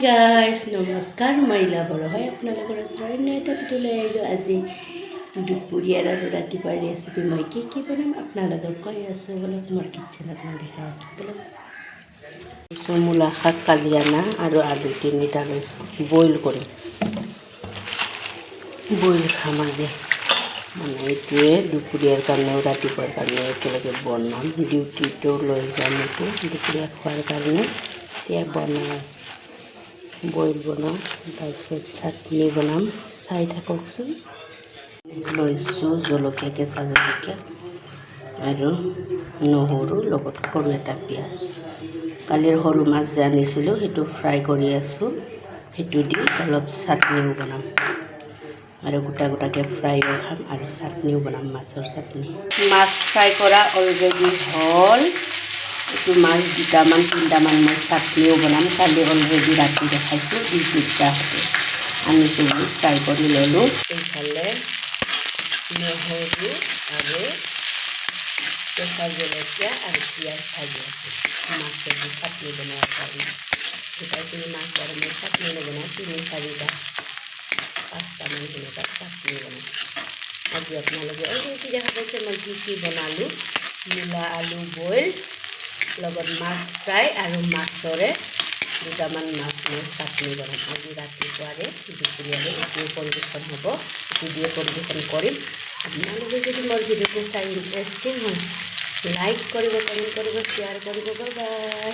Guys নমস্কাৰ, মই ইলা বড়ো হয়। আপোনালোকৰ ওচৰত অন্য এটা ভিডিঅ' লৈ আহিলোঁ। আজি দুপৰীয়াৰ আৰু ৰাতিপুৱাৰ ৰেচিপি মই কি বনাম আপোনালোকক কৈ আছোঁ। বলক মোৰ কিটচেনত মই দেখাই আছোঁ। বলক মূলা শাক কালি আনা আৰু আলু 3টা লৈছোঁ। বইল কৰিম, বইল খাম আজি। মানে এইটোৱে দুপৰীয়াৰ কাৰণেও ৰাতিপুৱাৰ কাৰণে একেলগে বনাম। ডিউটিটো লৈ যাম এইটো দুপৰীয়া খোৱাৰ কাৰণে। এতিয়া বনাওঁ, বইল বনাওঁ, তাৰপিছত চাটনি বনাম। চাই থাককচোন। লৈছোঁ জলকীয়া, কেঁচা জলকীয়া আৰু নহৰু, লগত সৰু এটা পিঁয়াজ। কালিৰ সৰু মাছ যে আনিছিলোঁ সেইটো ফ্ৰাই কৰি আছোঁ। সেইটো দি অলপ চাটনিও বনাম আৰু গোটাকৈ ফ্ৰাইও খাম আৰু চাটনিও বনাম, মাছৰ চাটনি। মাছ ফ্ৰাই কৰা অলৰেডি হ'ল। এইটো মাছ 2টামান 3টামান মই চাটনিও বনাম। কালি অলৰেডি ৰাতি দেখাইছোঁ। ডিউটিত আনিছোঁ বুলি ফ্ৰাই কৰি ল'লোঁ। এইফালে নহৰু আৰু কেঁচা জলকীয়া আৰু পিঁয়াজ ভাজি আছোঁ মাছেদি চাটনি বনোৱাৰ কাৰণে। গোটেইখিনি মাছ আৰু মই চাটনি নবনাওঁ, 3-4টা 5টামান সেনেকুৱা চাটনি বনাওঁ। আজি আপোনালোকে অলৰেডি দেখা পাইছে মই কি বনালোঁ। মূলা আলু বইল, লগত মাছ ফ্ৰাই আৰু মাছৰে 2টামান মাছ মই চাটনি বনাম। আজি ৰাতিপুৱাৰে দুপৰীয়াৰে এইটোৱে পৰিৱেশন হ'ব, এইটো দিয়ে পৰিৱেশন কৰিম। আপোনালোকে যদি মোৰ ভিডিঅ'টো চাই ইণ্টাৰেষ্টিং হয়, লাইক কৰিব, কমেণ্ট কৰিব, শ্বেয়াৰ কৰিব। Bye bye.